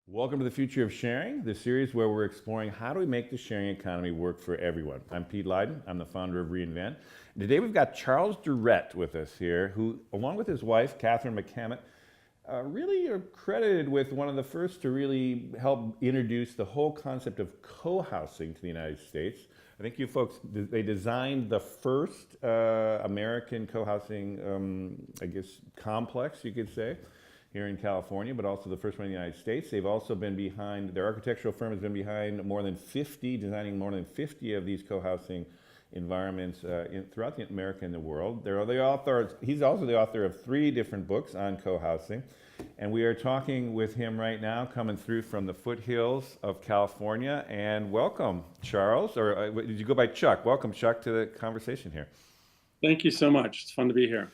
Welcome to the Future of Sharing, the series where we're exploring how do we make the sharing economy work for everyone. I'm Pete Lyden, I'm the founder of Reinvent. And today we've got Charles Durrett with us here, who, along with his wife, Catherine McCammett, really are credited with one of the first to really help introduce the whole concept of co-housing to the United States. I think you folks, they designed the first American co-housing, complex, you could say, here in California, but also the first one in the United States. They've also been behind, their architectural firm has been behind designing more than 50 of these co-housing environments throughout America and the world. He's also the author of 3 different books on co-housing. And we are talking with him right now, coming through from the foothills of California. And welcome, Charles, or did you go by Chuck? Welcome, Chuck, to the conversation here. Thank you so much. It's fun to be here.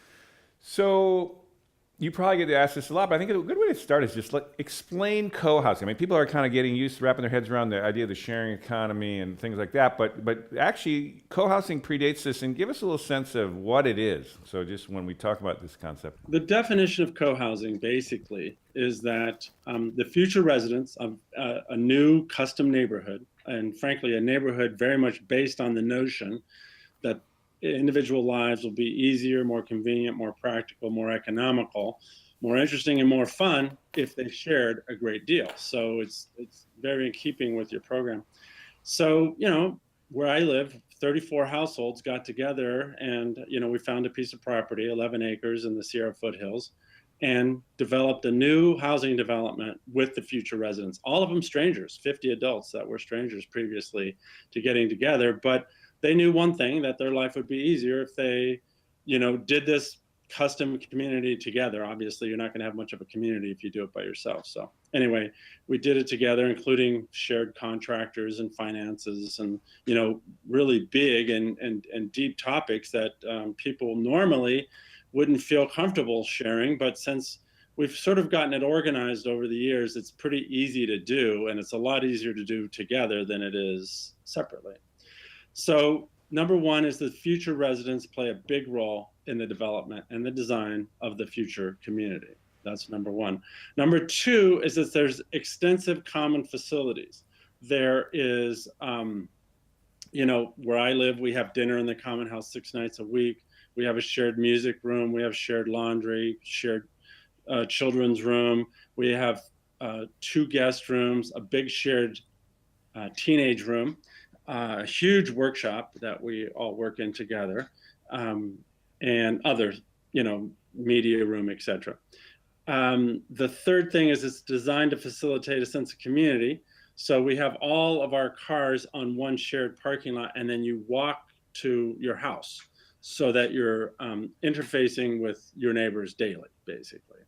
So, you probably get to ask this a lot, but I think a good way to start is just explain co-housing. I mean, people are kind of getting used to wrapping their heads around the idea of the sharing economy and things like that, but actually co-housing predates this, and give us a little sense of what it is. So just when we talk about this concept. The definition of co-housing basically is that the future residents of a new custom neighborhood, and frankly, a neighborhood very much based on the notion that individual lives will be easier, more convenient, more practical, more economical, more interesting, and more fun if they shared a great deal. So it's very in keeping with your program. So, where I live, 34 households got together and, we found a piece of property, 11 acres in the Sierra foothills, and developed a new housing development with the future residents. All of them strangers, 50 adults that were strangers previously to getting together. But they knew one thing, that their life would be easier if they, did this custom community together. Obviously, you're not going to have much of a community if you do it by yourself. So anyway, we did it together, including shared contractors and finances and, really big and deep topics that people normally wouldn't feel comfortable sharing. But since we've sort of gotten it organized over the years, it's pretty easy to do, and it's a lot easier to do together than it is separately. So number one is that future residents play a big role in the development and the design of the future community. That's number one. Number two is that there's extensive common facilities. There is, where I live, we have dinner in the common house 6 nights a week. We have a shared music room. We have shared laundry, shared children's room. We have 2 guest rooms, a big shared teenage room. A huge workshop that we all work in together, and other, media room, etc. The third thing is it's designed to facilitate a sense of community. So we have all of our cars on one shared parking lot, and then you walk to your house so that you're interfacing with your neighbors daily, basically.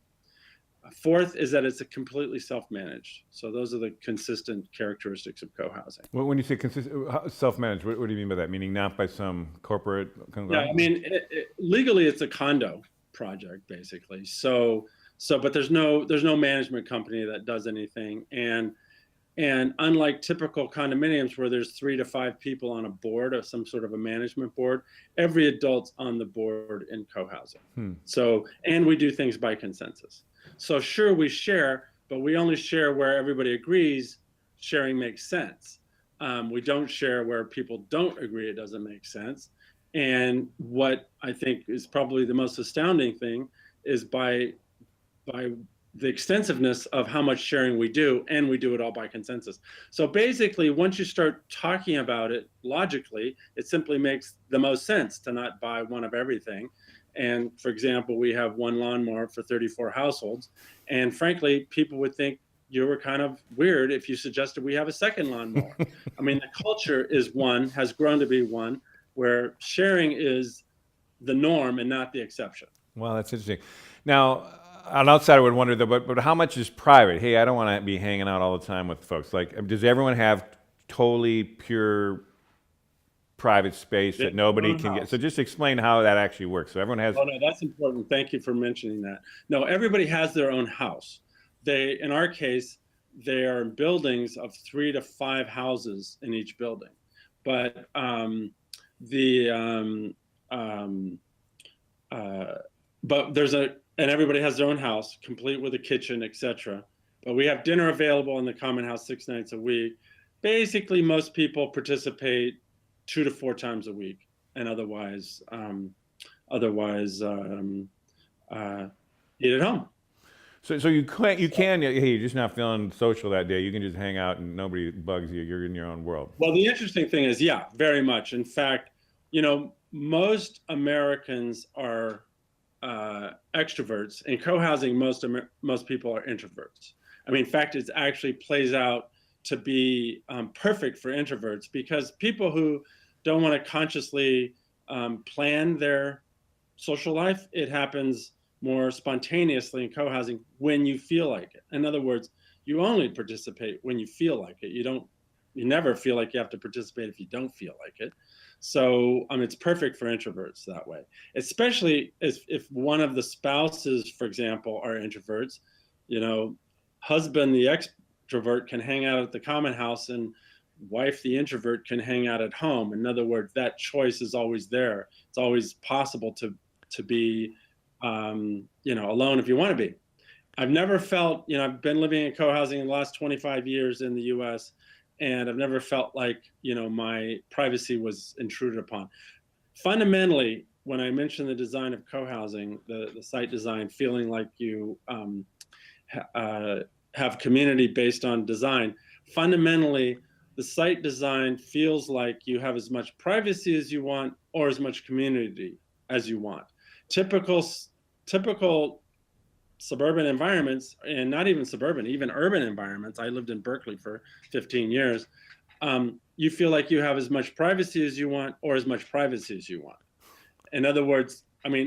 Fourth is that it's a completely self-managed. So those are the consistent characteristics of co-housing. When you say self-managed, what do you mean by that? Meaning not by some corporate conglomerate? Yeah, I mean, legally it's a condo project, basically. But there's no management company that does anything. And unlike typical condominiums where there's 3 to 5 people on a board or some sort of a management board, every adult's on the board in co-housing. So, and we do things by consensus. So sure, we share, but we only share where everybody agrees sharing makes sense. We don't share where people don't agree it doesn't make sense. And what I think is probably the most astounding thing is by the extensiveness of how much sharing we do, and we do it all by consensus. So basically, once you start talking about it logically, it simply makes the most sense to not buy one of everything. And for example, we have 1 lawnmower for 34 households. And frankly, people would think you were kind of weird if you suggested we have a second lawnmower. I mean, the culture has grown to be one where sharing is the norm and not the exception. Well, that's interesting. Now, an outsider would wonder, though, but how much is private? Hey, I don't want to be hanging out all the time with folks. Like, does everyone have totally pure private space that nobody can get? So just explain how that actually works. So everyone has. Oh, no, that's important. Thank you for mentioning that. No, everybody has their own house. In our case, they are buildings of 3 to 5 houses in each building. But but and everybody has their own house, complete with a kitchen, etc. but we have dinner available in the common house 6 nights a week. Basically, most people participate 2 to 4 times a week, and otherwise eat at home. So you can, hey, you're just not feeling social that day. You can just hang out and nobody bugs you. You're in your own world. Well, the interesting thing is, yeah, very much. In fact, most Americans are extroverts. In co-housing, most people are introverts. I mean, in fact, it actually plays out to be perfect for introverts, because people who don't want to consciously plan their social life, it happens more spontaneously in co-housing when you feel like it. In other words, you only participate when you feel like it. You never feel like you have to participate if you don't feel like it. So it's perfect for introverts that way, especially if one of the spouses, for example, are introverts. Husband, the extrovert, can hang out at the common house, and wife, the introvert, can hang out at home. In other words, that choice is always there. It's always possible to be alone if you want to be. I've never felt, I've been living in co-housing in the last 25 years in the US, and I've never felt like, my privacy was intruded upon. Fundamentally, when I mentioned the design of co-housing, the site design, feeling like you have community based on design, fundamentally, the site design feels like you have as much privacy as you want or as much community as you want. Typical suburban environments, and not even suburban, even urban environments. I lived in Berkeley for 15 years. You feel like you have as much privacy as you want or as much privacy as you want. In other words,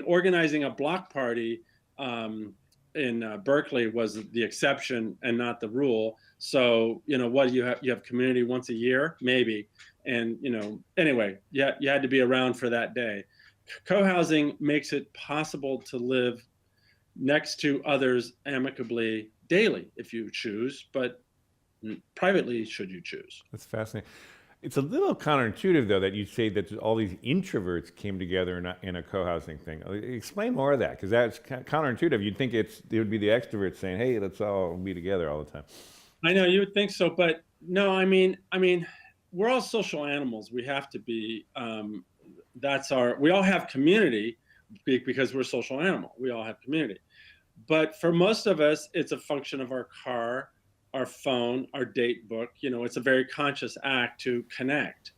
organizing a block party in Berkeley was the exception and not the rule. So, what do you have? You have community once a year, maybe. And, anyway, you had to be around for that day. Co-housing makes it possible to live next to others amicably daily if you choose, but privately should you choose. That's fascinating. It's a little counterintuitive, though, that you say that all these introverts came together in a co-housing thing. Explain more of that, because that's counterintuitive. You'd think it would be the extroverts saying, "Hey, let's all be together all the time." I know you would think so, but no. We're all social animals. We have to be. We all have community because we're a social animal. We all have community, but for most of us, it's a function of our car, our phone, our date book. It's a very conscious act to connect.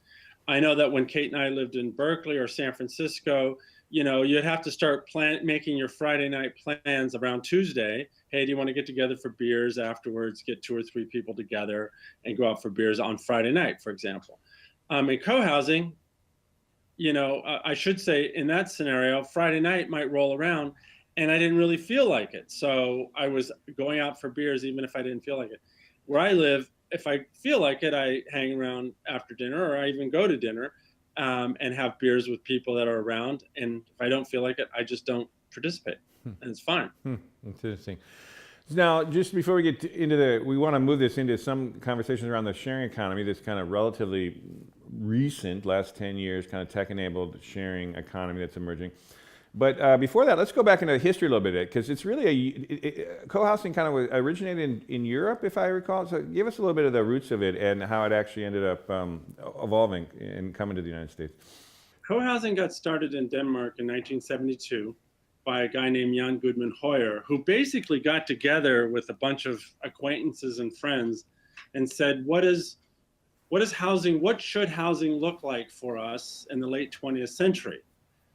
I know that when Kate and I lived in Berkeley or San Francisco, you'd have to start making your Friday night plans around Tuesday. Hey, do you want to get together for beers afterwards, get 2 or 3 people together and go out for beers on Friday night, for example. In co-housing, I should say in that scenario, Friday night might roll around and I didn't really feel like it. So I was going out for beers even if I didn't feel like it. Where I live, if I feel like it, I hang around after dinner, or I even go to dinner and have beers with people that are around. And if I don't feel like it, I just don't participate. And it's fine. Interesting. Now, just before we get we want to move this into some conversations around the sharing economy, this kind of relatively recent, last 10 years, kind of tech-enabled sharing economy that's emerging. But before that, let's go back into history a little bit, because it's really co-housing kind of originated in Europe, if I recall. So give us a little bit of the roots of it and how it actually ended up evolving and coming to the United States. Co-housing got started in Denmark in 1972 by a guy named Jan Goodman Hoyer, who basically got together with a bunch of acquaintances and friends and said, what should housing look like for us in the late 20th century?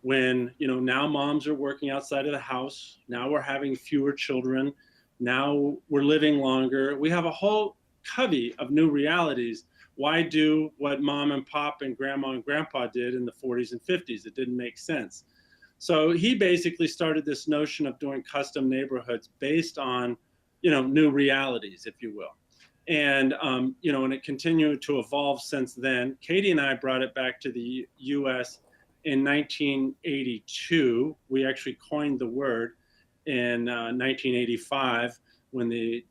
When, now moms are working outside of the house, now we're having fewer children, now we're living longer. We have a whole covey of new realities. Why do what mom and pop and grandma and grandpa did in the 40s and 50s? It didn't make sense. So he basically started this notion of doing custom neighborhoods based on, new realities, if you will. And, and it continued to evolve since then. Katie and I brought it back to the US in 1982. We actually coined the word in 1985 when the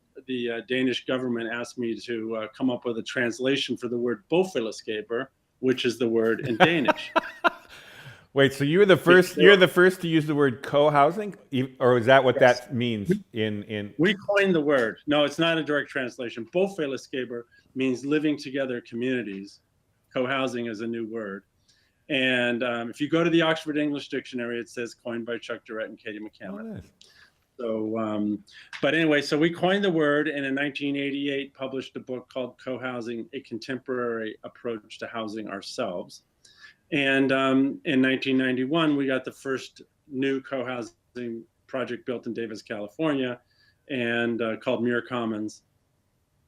Danish government asked me to come up with a translation for the word bofællesskaber, which is the word in Danish. Wait, so you're the first. You're the first to use the word co-housing, or is that what Yes. that means in? We coined the word. No, it's not a direct translation. Bofellesgeber means living together communities. Co-housing is a new word. And if you go to the Oxford English Dictionary, it says coined by Chuck Durrett and Katie Oh, McCammon. nice. So, but anyway, so we coined the word, and in 1988 published a book called Co-Housing, A Contemporary Approach to Housing Ourselves. And in 1991, we got the first new co-housing project built in Davis, California, and called Muir Commons.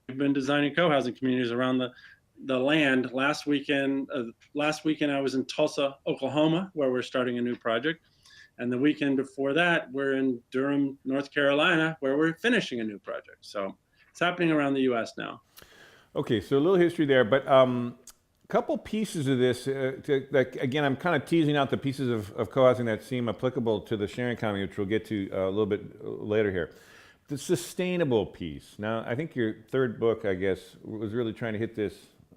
We've been designing co-housing communities around the land. Last weekend I was in Tulsa, Oklahoma, where we're starting a new project. And the weekend before that, we're in Durham, North Carolina, where we're finishing a new project. So it's happening around the US now. Okay, so a little history there, but couple pieces of this. Again, I'm kind of teasing out the pieces of co-housing that seem applicable to the sharing economy, which we'll get to a little bit later here. The sustainable piece. Now, I think your third book, I guess, was really trying to hit this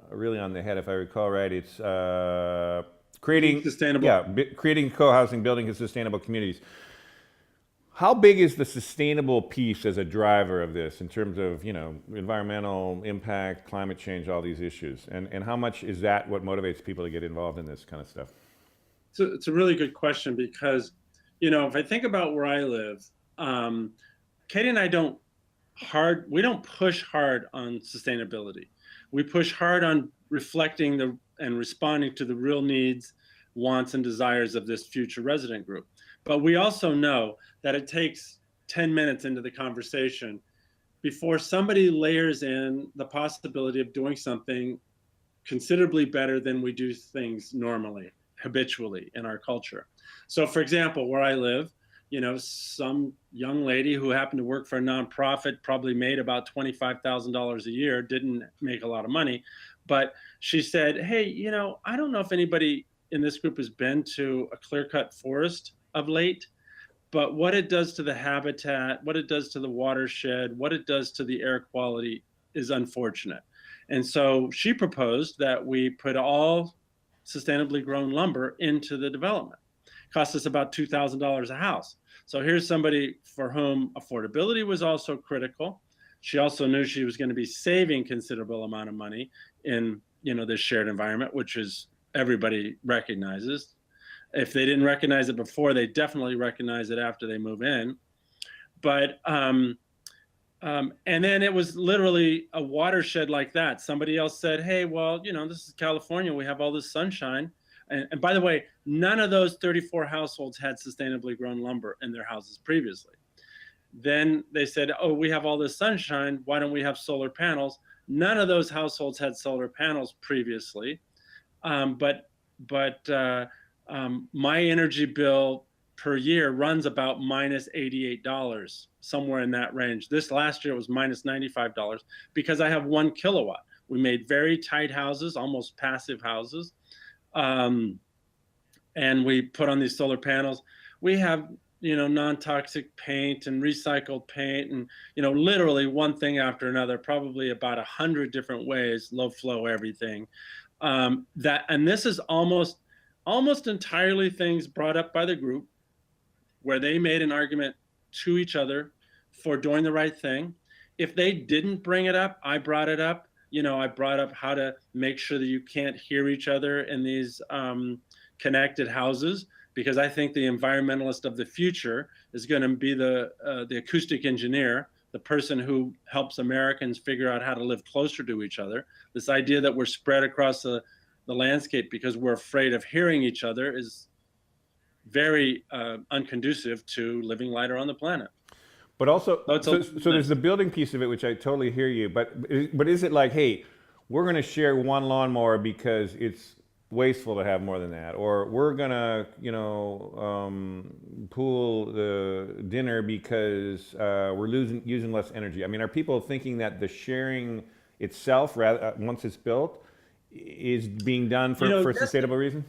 really on the head, if I recall right. It's creating sustainable. Yeah, creating co-housing, building sustainable communities. How big is the sustainable piece as a driver of this in terms of, environmental impact, climate change, all these issues? And how much is that what motivates people to get involved in this kind of stuff? So it's a really good question because, if I think about where I live, Katie and I we don't push hard on sustainability. We push hard on reflecting and responding to the real needs, wants, and desires of this future resident group. But we also know that it takes 10 minutes into the conversation before somebody layers in the possibility of doing something considerably better than we do things normally, habitually in our culture. So for example, where I live, some young lady who happened to work for a nonprofit probably made about $25,000 a year, didn't make a lot of money, but she said, hey, I don't know if anybody in this group has been to a clear-cut forest of late, but what it does to the habitat, what it does to the watershed, what it does to the air quality is unfortunate. And so she proposed that we put all sustainably grown lumber into the development. It cost us about $2,000 a house. So here's somebody for whom affordability was also critical. She also knew she was going to be saving considerable amount of money in this shared environment, which is everybody recognizes. If they didn't recognize it before, they definitely recognize it after they move in. But and then it was literally a watershed like that. Somebody else said, hey, well, this is California. We have all this sunshine. And by the way, none of those 34 households had sustainably grown lumber in their houses previously. Then they said, oh, we have all this sunshine. Why don't we have solar panels? None of those households had solar panels previously. But my energy bill per year runs about minus $88, somewhere in that range. This last year it was minus $95 because I have 1 kilowatt. We made very tight houses, almost passive houses. And we put on these solar panels. We have, non-toxic paint and recycled paint and, literally one thing after another, probably about 100 different ways, low flow, everything. And this is almost entirely things brought up by the group where they made an argument to each other for doing the right thing. If they didn't bring it up, I brought it up. I brought up how to make sure that you can't hear each other in these connected houses, because I think the environmentalist of the future is going to be the acoustic engineer, the person who helps Americans figure out how to live closer to each other. This idea that we're spread across the landscape because we're afraid of hearing each other is very unconducive to living lighter on the planet. But also, so there's the building piece of it, which I totally hear you. But is it like, hey, we're going to share one lawnmower because it's wasteful to have more than that, or we're going to, pool the dinner because we're using less energy? I mean, are people thinking that the sharing itself, rather once it's built, is being done for sustainable reasons?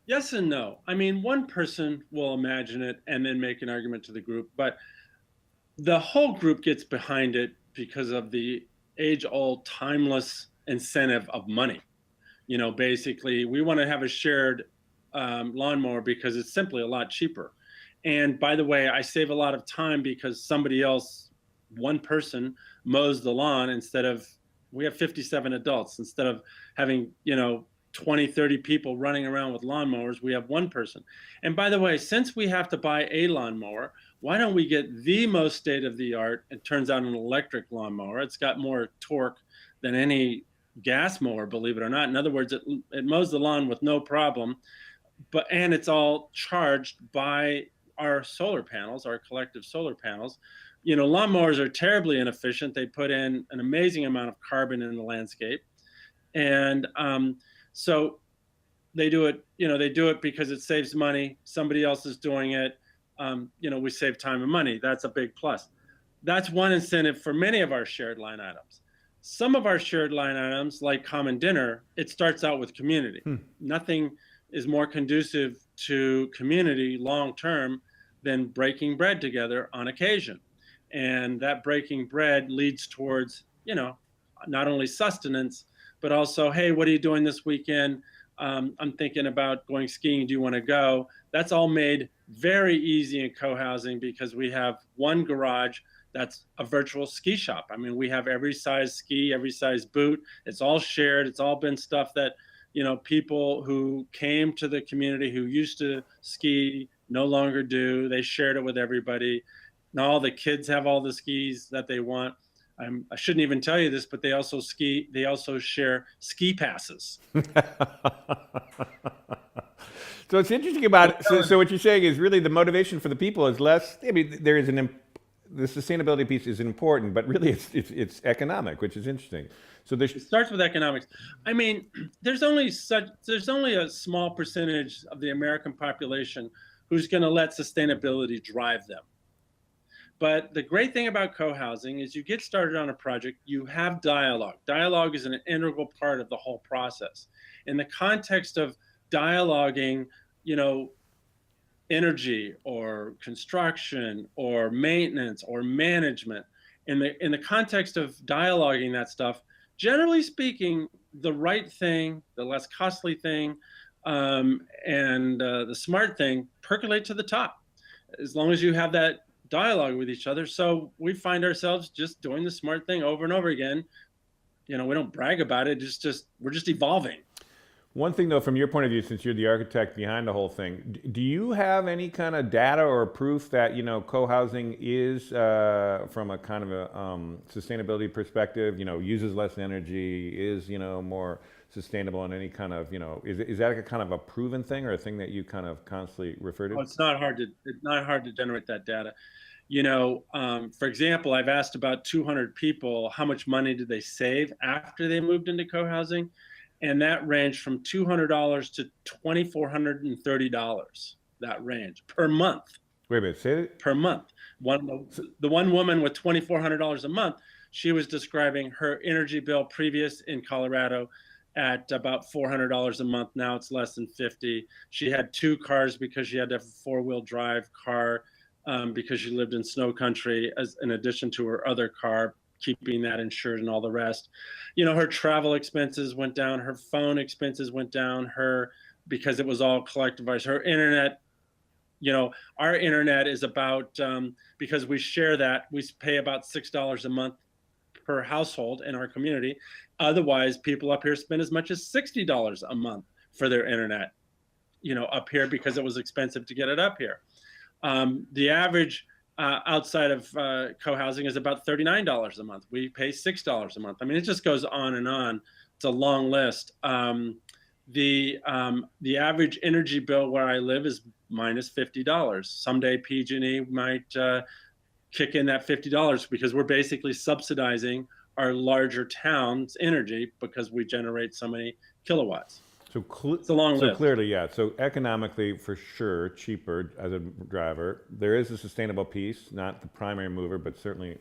Yes and no. I mean, one person will imagine it and then make an argument to the group, but the whole group gets behind it because of the age-old, timeless incentive of money. Basically, we want to have a shared lawnmower because it's simply a lot cheaper. And by the way, I save a lot of time because somebody else, one person, mows the lawn instead of, we have 57 adults. Instead of having, 20, 30 people running around with lawnmowers, we have one person. And by the way, since we have to buy a lawnmower, why don't we get the most state of the art? It turns out an electric lawnmower. It's got more torque than any gas mower, believe it or not. In other words, it mows the lawn with no problem, and it's all charged by our solar panels, our collective solar panels. Lawnmowers are terribly inefficient. They put in an amazing amount of carbon in the landscape. And so they do it because it saves money. Somebody else is doing it. We save time and money. That's a big plus. That's one incentive for many of our shared line items. Some of our shared line items, like common dinner, it starts out with community. Nothing is more conducive to community long term than breaking bread together on occasion. And that breaking bread leads towards, not only sustenance, but also, hey, what are you doing this weekend? I'm thinking about going skiing. Do you want to go? That's all made very easy in co-housing because we have one garage that's a virtual ski shop. I mean, we have every size ski, every size boot. It's all shared. It's all been stuff that, people who came to the community who used to ski no longer do. They shared it with everybody. Now all the kids have all the skis that they want. I shouldn't even tell you this, but they also ski. They also share ski passes. So it's interesting about so what you're saying is really the motivation for the people is less. I mean, the sustainability piece is important, but really it's economic, which is interesting. So it starts with economics. I mean, there's only a small percentage of the American population who's going to let sustainability drive them. But the great thing about co-housing is you get started on a project, you have dialogue. Dialogue is an integral part of the whole process. In the context of dialoguing, energy or construction or maintenance or management, in the context of dialoguing that stuff, generally speaking, the right thing, the less costly thing, and the smart thing percolate to the top, as long as you have that dialogue with each other. So we find ourselves just doing the smart thing over and over again. We don't brag about it. We're just evolving. One thing, though, from your point of view, since you're the architect behind the whole thing, do you have any kind of data or proof that co-housing is, from a kind of a sustainability perspective, uses less energy, is more sustainable in any kind of is that a kind of a proven thing or a thing that you kind of constantly refer to? Oh, it's not hard to generate that data. For example, I've asked about 200 people how much money did they save after they moved into co-housing. And that ranged from $200 to $2,430, that range per month. Wait a minute, say it? Per month. The one woman with $2,400 a month, she was describing her energy bill previous in Colorado at about $400 a month. Now it's less than 50. She had two cars because she had to have a four-wheel drive car because she lived in snow country, as in addition to her other car, keeping that insured and all the rest. Her travel expenses went down, her phone expenses went down, because it was all collectivized. Her internet, our internet is about, because we share that, we pay about $6 a month per household in our community. Otherwise, people up here spend as much as $60 a month for their internet, up here, because it was expensive to get it up here. The average outside of co-housing is about $39 a month. We pay $6 a month. I mean, it just goes on and on. It's a long list. The average energy bill where I live is minus $50. Someday PG&E might kick in that $50 because we're basically subsidizing our larger town's energy because we generate so many kilowatts. So it's a long list. Clearly, yeah. So economically, for sure, cheaper as a driver. There is a sustainable piece, not the primary mover, but certainly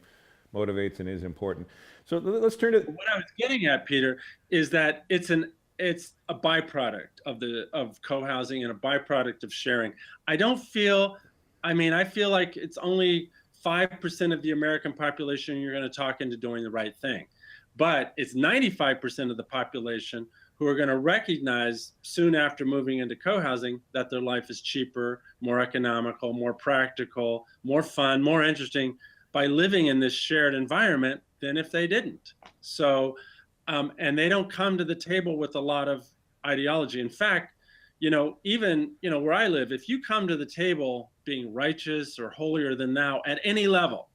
motivates and is important. So let's turn to what I was getting at, Peter, is that it's a byproduct of co-housing and a byproduct of sharing. I feel like it's only 5% of the American population you're going to talk into doing the right thing, but it's 95% of the population who are going to recognize soon after moving into co-housing that their life is cheaper, more economical, more practical, more fun, more interesting by living in this shared environment than if they didn't. So, and they don't come to the table with a lot of ideology. In fact, even, where I live, if you come to the table being righteous or holier than thou at any level,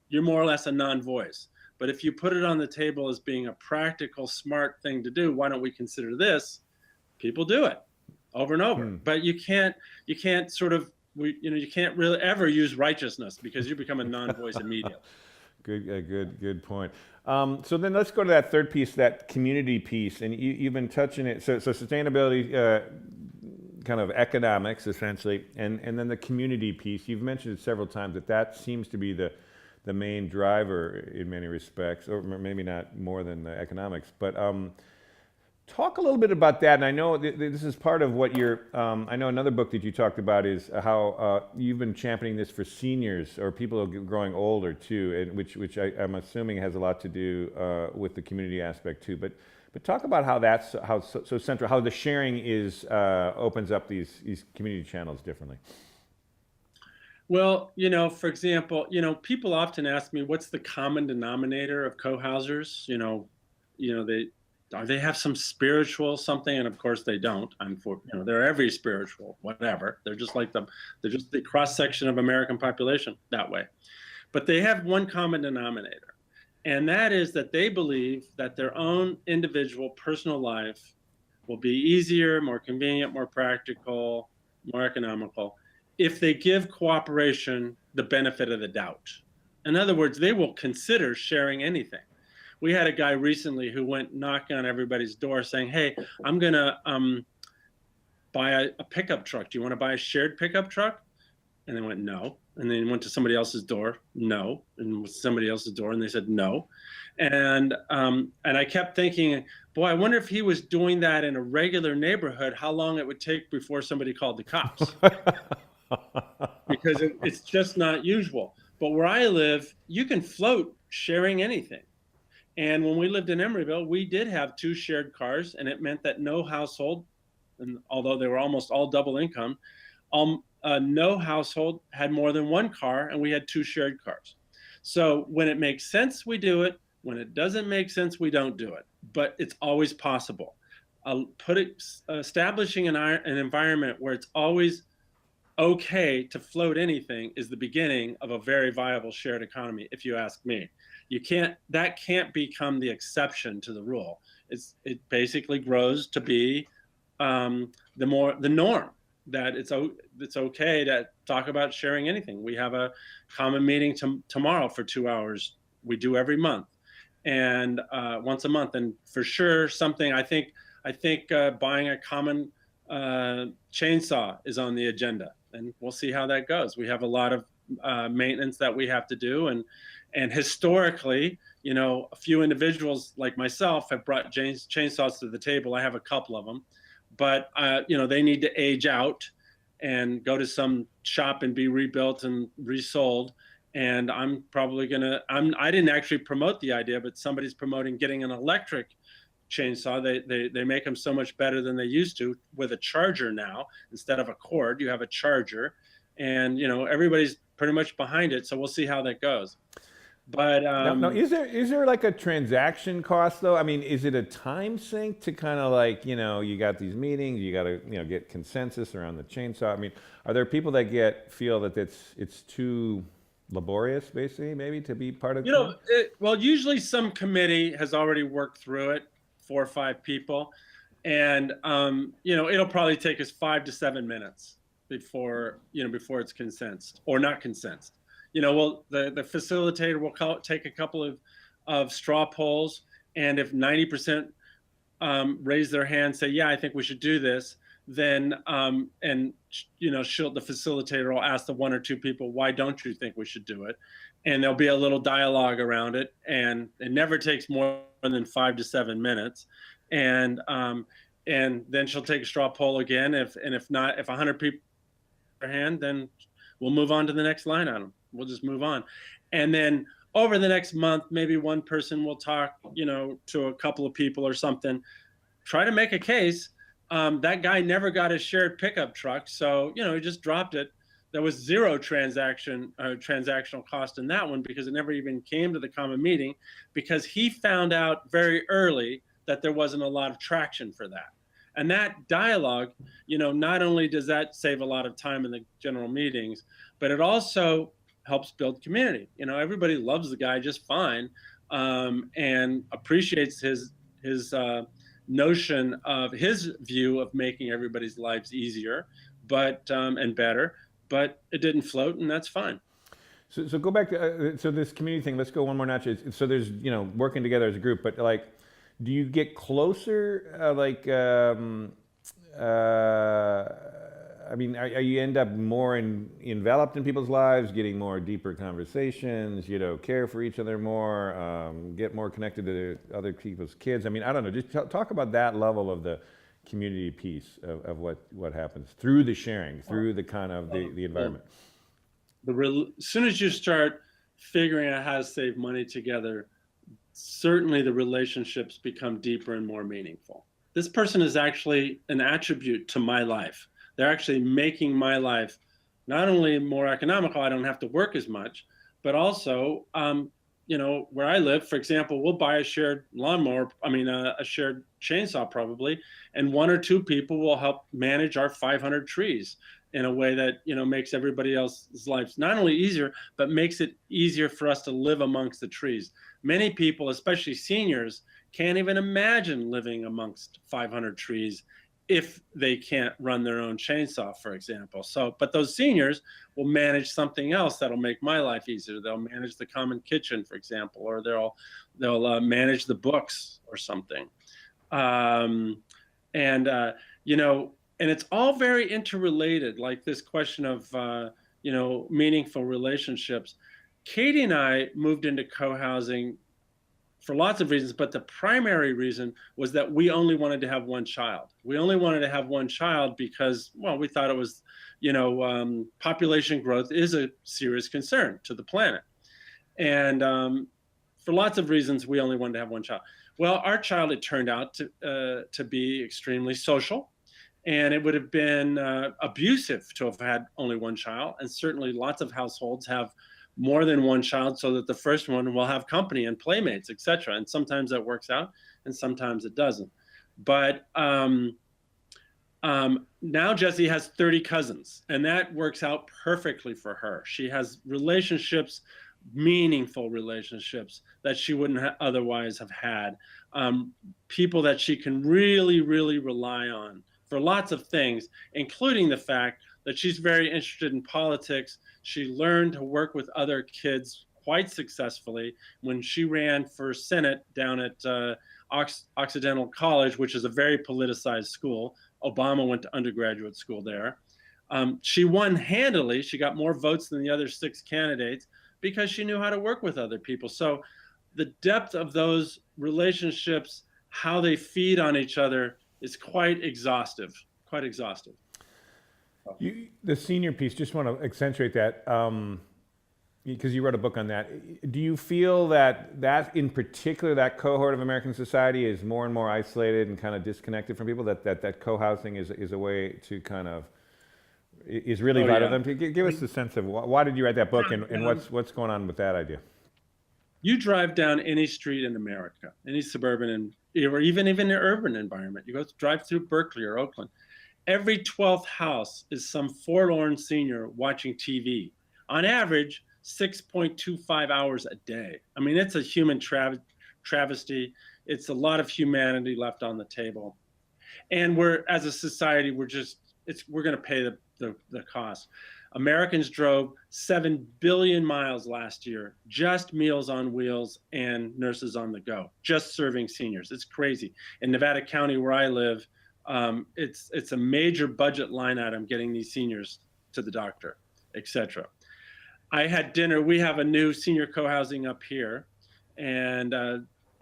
you're more or less a non-voice. But if you put it on the table as being a practical, smart thing to do, why don't we consider this? People do it over and over. But you can't you can't really ever use righteousness because you become a non-voice immediately. Good point. So then let's go to that third piece, that community piece, and you've been touching it. So sustainability, kind of economics, essentially, and then the community piece. You've mentioned it several times that seems to be the main driver in many respects, or maybe not more than the economics. But talk a little bit about that. And I know this is part of what I know another book that you talked about is how you've been championing this for seniors or people who are growing older too, and which I'm assuming has a lot to do with the community aspect too. But talk about how that's so central, how the sharing opens up these community channels differently. Well, for example, people often ask me, what's the common denominator of co-housers? They have some spiritual something, and of course they don't. They're every spiritual, whatever. They're just the cross section of American population that way. But they have one common denominator, and that is that they believe that their own individual personal life will be easier, more convenient, more practical, more economical if they give cooperation the benefit of the doubt. In other words, they will consider sharing anything. We had a guy recently who went knocking on everybody's door saying, hey, I'm going to buy a pickup truck. Do you want to buy a shared pickup truck? And they went, no. And then went to somebody else's door, no. And somebody else's door, and they said, no. And I kept thinking, boy, I wonder if he was doing that in a regular neighborhood, how long it would take before somebody called the cops. Because it's just not usual. But where I live, you can float sharing anything. And when we lived in Emeryville, we did have 2 shared cars, and it meant that no household, and although they were almost all double income, no household had more than 1 car, and we had 2 shared cars. So when it makes sense, we do it. When it doesn't make sense, we don't do it. But it's always possible. Establishing an environment where it's always okay to float anything is the beginning of a very viable shared economy, if you ask me. That can't become the exception to the rule. It basically grows to be the norm, that it's okay to talk about sharing anything. We have a common meeting tomorrow for 2 hours. We do every month, and once a month. And for sure, something I think buying a common chainsaw is on the agenda, and we'll see how that goes. We have a lot of maintenance that we have to do, and historically, a few individuals like myself have brought chainsaws to the table. I have a couple of them, but they need to age out and go to some shop and be rebuilt and resold. And I'm probably I didn't actually promote the idea, but somebody's promoting getting an electric chainsaw. They make them so much better than they used to, with a charger now. Instead of a cord, you have a charger, and everybody's pretty much behind it. So we'll see how that goes. But now, is there like a transaction cost though? I mean, is it a time sink to kind of like, you got these meetings, you got to get consensus around the chainsaw? I mean, are there people that feel that it's too laborious, basically, maybe, to be part of? Well, usually some committee has already worked through it, 4 or 5 people, and it'll probably take us 5 to 7 minutes before it's consensed or not consensed. Well, the facilitator will take a couple of straw polls, and if 90% raise their hand, say, yeah, I think we should do this, then the facilitator will ask the 1 or 2 people, why don't you think we should do it? And there'll be a little dialogue around it, and it never takes more than 5 to 7 minutes. And then she'll take a straw poll again. If 100 people raise their hand, then we'll move on to the next line item. We'll just move on. And then over the next month, maybe one person will talk, to a couple of people or something. try to make a case. That guy never got a shared pickup truck, so he just dropped it. There was zero transactional cost in that one because it never even came to the common meeting, because he found out very early that there wasn't a lot of traction for that. And that dialogue, not only does that save a lot of time in the general meetings, but it also helps build community. Everybody loves the guy just fine, and appreciates his notion of his view of making everybody's lives easier, and better. But it didn't float, and that's fine. So go back to so this community thing. Let's go one more notch. So there's working together as a group, but like, do you get closer? I mean, are you end up more enveloped in people's lives, getting more deeper conversations? Care for each other more, get more connected to other people's kids. I mean, I don't know. Just talk about that level of the community piece of what happens through the sharing, through the kind of the environment. As soon as you start figuring out how to save money together, certainly the relationships become deeper and more meaningful. This person is actually an attribute to my life. They're actually making my life not only more economical, I don't have to work as much, but also, where I live, for example, we'll buy a shared lawnmower, a shared chainsaw probably, and one or two people will help manage our 500 trees in a way that, makes everybody else's lives not only easier, but makes it easier for us to live amongst the trees. Many people, especially seniors, can't even imagine living amongst 500 trees if they can't run their own chainsaw, for example. But those seniors will manage something else that'll make my life easier. They'll manage the common kitchen, for example, or they'll manage the books or something. And it's all very interrelated, like this question of, meaningful relationships. Katie and I moved into co-housing for lots of reasons, but the primary reason was that we only wanted to have one child. We only wanted to have one child because, well, we thought it was, population growth is a serious concern to the planet. And for lots of reasons, we only wanted to have one child. Well, our child, it turned out to be extremely social. And it would have been abusive to have had only one child. And certainly lots of households have more than one child so that the first one will have company and playmates, et cetera. And sometimes that works out and sometimes it doesn't. But now Jessie has 30 cousins, and that works out perfectly for her. She has relationships, meaningful relationships that she wouldn't otherwise have had. People that she can really, really rely on for lots of things, including the fact that she's very interested in politics. She learned to work with other kids quite successfully when she ran for Senate down at Occidental College, which is a very politicized school. Obama went to undergraduate school there. She won handily. She got more votes than the other 6 candidates because she knew how to work with other people. So the depth of those relationships, how they feed on each other, is quite exhaustive, quite exhaustive. The senior piece, just want to accentuate that, because you wrote a book on that. Do you feel that in particular, that cohort of American society is more and more isolated and kind of disconnected from people, that co-housing is a way to kind of, is really vital to them? Give us a sense of why did you write that book, and what's going on with that idea? You drive down any street in America, any suburban or even an urban environment. You drive through Berkeley or Oakland. Every 12th house is some forlorn senior watching TV. On average, 6.25 hours a day. I mean, it's a human travesty. It's a lot of humanity left on the table. And as a society, we're going to pay the cost. Americans drove 7 billion miles last year, just Meals on Wheels and Nurses on the Go, just serving seniors. It's crazy. In Nevada County, where I live, it's a major budget line item getting these seniors to the doctor, et cetera. I had dinner. We have a new senior co-housing up here, and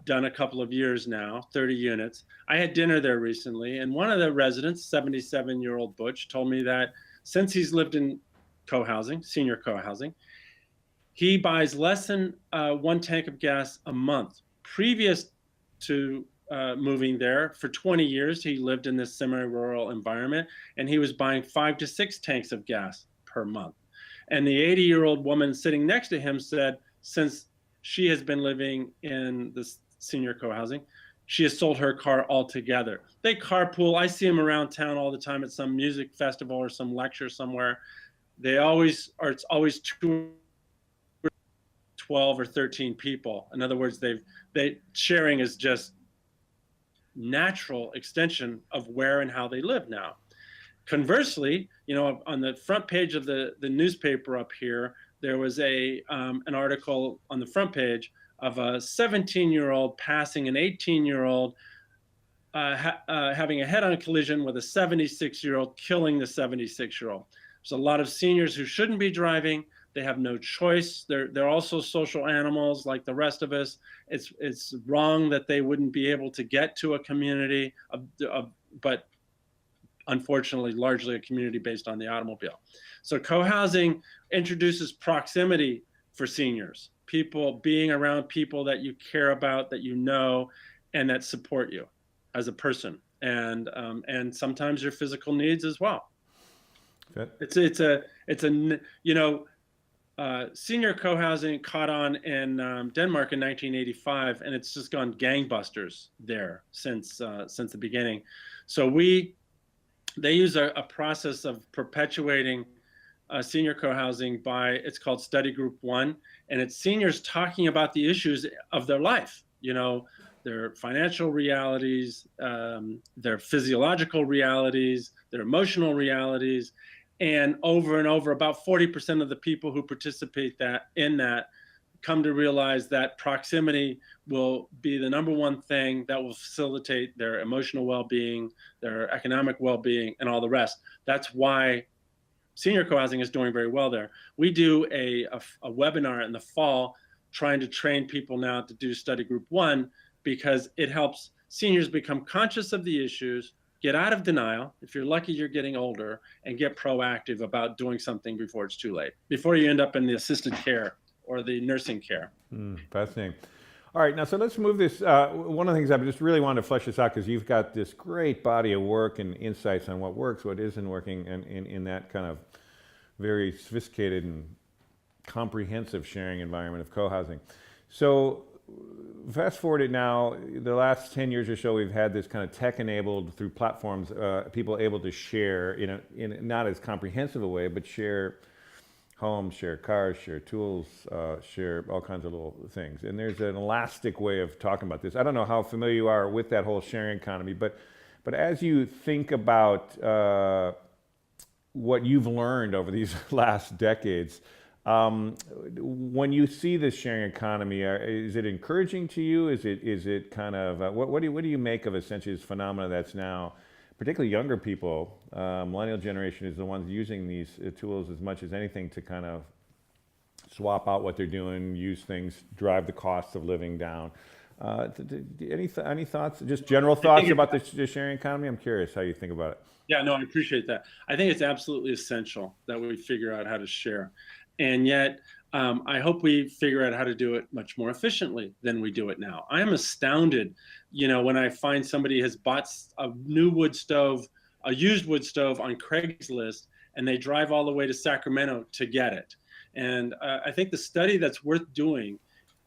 done a couple of years now, 30 units. I had dinner there recently, and one of the residents, 77-year-old Butch, told me that since he's lived in co-housing, senior co-housing, he buys less than 1 tank of gas a month. Previous to moving there. For 20 years, he lived in this semi-rural environment, and he was buying 5 to 6 tanks of gas per month. And the 80-year-old woman sitting next to him said, since she has been living in this senior co-housing, she has sold her car altogether. They carpool. I see them around town all the time at some music festival or some lecture somewhere. They always are, it's always 12 or 13 people. In other words, they sharing is just natural extension of where and how they live now. Conversely, on the front page of the newspaper up here, there was an article on the front page of a 17-year-old passing an 18-year-old, having a head-on collision with a 76-year-old, killing the 76-year-old. There's a lot of seniors who shouldn't be driving. They have no choice. They're also social animals like the rest of us. It's wrong that they wouldn't be able to get to a community, but unfortunately, largely a community based on the automobile. So co-housing introduces proximity for seniors, people being around people that you care about, that you know, and that support you as a person, and sometimes your physical needs as well. Okay. Senior co-housing caught on in Denmark in 1985, and it's just gone gangbusters there since the beginning. So they use a process of perpetuating senior co-housing it's called Study Group 1, and it's seniors talking about the issues of their life, their financial realities, their physiological realities, their emotional realities, and over, about 40% of the people who participate in that come to realize that proximity will be the number one thing that will facilitate their emotional well-being, their economic well-being, and all the rest. That's why senior co-housing is doing very well there. We do a webinar in the fall trying to train people now to do Study Group 1, because it helps seniors become conscious of the issues, get out of denial. If you're lucky, you're getting older, and get proactive about doing something before it's too late, before you end up in the assisted care or the nursing care. Fascinating. All right, now so let's move this. One of the things I just really wanted to flesh this out, because you've got this great body of work and insights on what works, what isn't working, and in that kind of very sophisticated and comprehensive sharing environment of co-housing. So fast forward it now, the last 10 years or so, we've had this kind of tech-enabled, through platforms, people able to share in not as comprehensive a way, but share homes, share cars, share tools, share all kinds of little things. And there's an elastic way of talking about this. I don't know how familiar you are with that whole sharing economy, but as you think about what you've learned over these last decades, when you see this sharing economy, is it encouraging to you? Is it kind of what do you make of essentially this phenomena that's now, particularly younger people, millennial generation is the ones using these tools as much as anything to kind of swap out what they're doing, use things, drive the costs of living down. Any thoughts, just general thoughts about the sharing economy? I'm curious how you think about it. Yeah, no, I appreciate that. I think it's absolutely essential that we figure out how to share. And yet, I hope we figure out how to do it much more efficiently than we do it now. I am astounded, when I find somebody has bought a new wood stove, a used wood stove on Craigslist, and they drive all the way to Sacramento to get it. And I think the study that's worth doing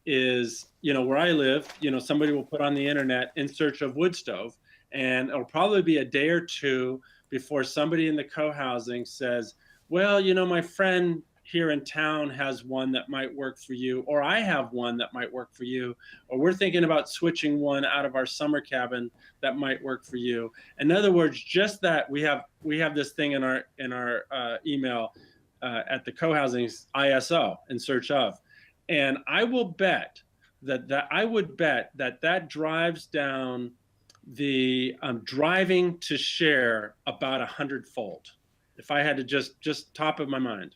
is, where I live, somebody will put on the internet in search of wood stove, and it'll probably be a day or two before somebody in the co-housing says, well, my friend here in town has one that might work for you, or I have one that might work for you, or we're thinking about switching one out of our summer cabin that might work for you. In other words, just that we have this thing in our email at the co-housing's ISO, in search of, and I will bet that drives down the driving to share about 100-fold. If I had to just top of my mind.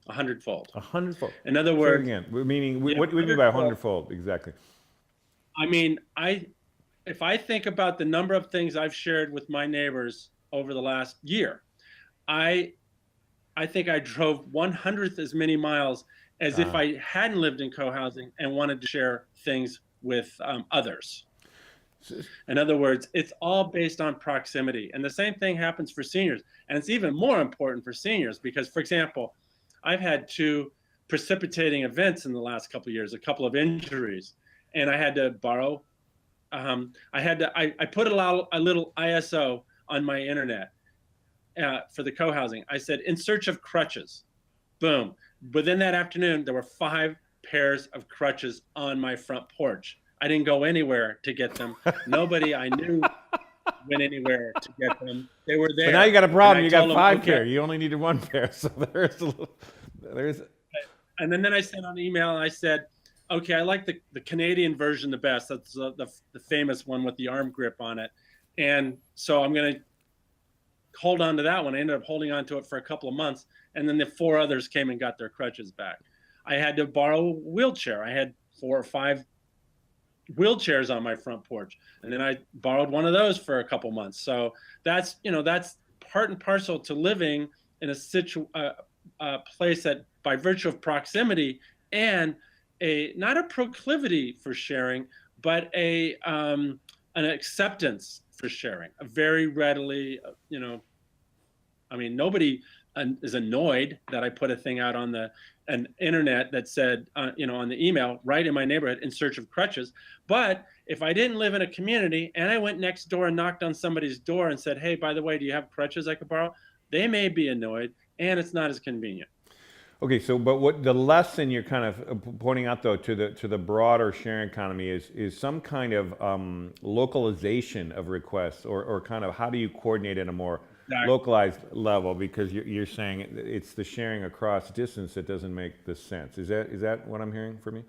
100-fold. 100-fold. In other words, again, meaning what do you mean by 100-fold exactly? I mean, if I think about the number of things I've shared with my neighbors over the last year, I think I drove 100th as many miles as if I hadn't lived in co-housing and wanted to share things with others. In other words, it's all based on proximity. And the same thing happens for seniors. And it's even more important for seniors because, for example, I've had two precipitating events in the last couple of years, a couple of injuries, and I had to borrow. I put a little ISO on my internet for the co-housing. I said, in search of crutches. Boom. Within that afternoon, there were 5 pairs of crutches on my front porch. I didn't go anywhere to get them. Nobody I knew went anywhere to get them. They were there. But now you got a problem. You got them, 5 okay. pair. You only needed 1 pair. So there's. And then I sent an email and I said, okay, I like the Canadian version the best. That's the famous one with the arm grip on it. And so I'm going to hold on to that one. I ended up holding on to it for a couple of months. And then the 4 others came and got their crutches back. I had to borrow a wheelchair. I had 4 or 5 wheelchairs on my front porch. And then I borrowed one of those for a couple months. So that's part and parcel to living in a place that by virtue of proximity and not a proclivity for sharing, but an acceptance for sharing, a very readily, nobody is annoyed that I put a thing out on an internet that said, on the email, right in my neighborhood in search of crutches. But if I didn't live in a community and I went next door and knocked on somebody's door and said, hey, by the way, do you have crutches I could borrow? They may be annoyed and it's not as convenient. Okay, so but what the lesson you're kind of pointing out though to the broader sharing economy is some kind of localization of requests or kind of how do you coordinate at a more localized level, because you're saying it's the sharing across distance that doesn't make the sense. Is that what I'm hearing from you?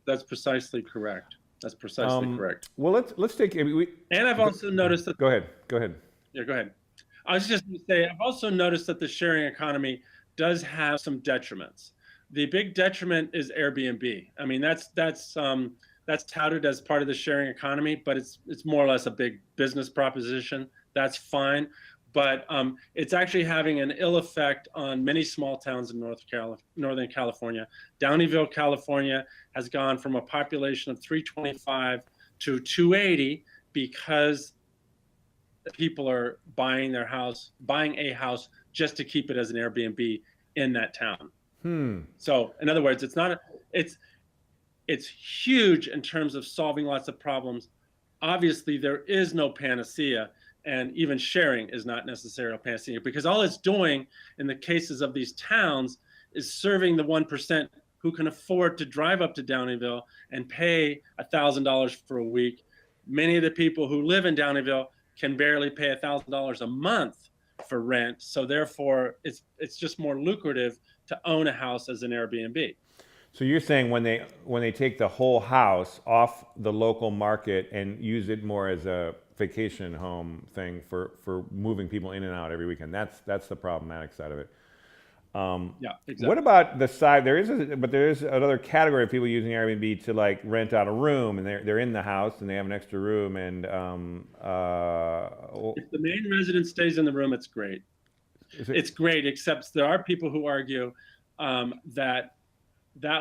That's precisely correct. That's precisely correct. Well, let's take. And I've also noticed that. Go ahead. Yeah, go ahead. I was just going to say I've also noticed that the sharing economy does have some detriments. The big detriment is Airbnb. I mean, that's touted as part of the sharing economy, but it's more or less a big business proposition. That's fine, but it's actually having an ill effect on many small towns in Northern California. Downeyville, California has gone from a population of 325 to 280 because people are buying a house just to keep it as an Airbnb in that town. So in other words, it's huge in terms of solving lots of problems. Obviously, there is no panacea, and even sharing is not necessarily a panacea, because all it's doing in the cases of these towns is serving the 1% who can afford to drive up to Downeyville and pay $1,000 for a week. Many of the people who live in Downeyville can barely pay $1,000 a month for rent. So therefore, it's just more lucrative to own a house as an Airbnb. So you're saying when they take the whole house off the local market and use it more as a vacation home thing for moving people in and out every weekend, that's the problematic side of it. Yeah, exactly. What about the side? There is another category of people using Airbnb to like rent out a room, and they're in the house and they have an extra room. And if the main resident stays in the room, it's great. It's great, except there are people who argue that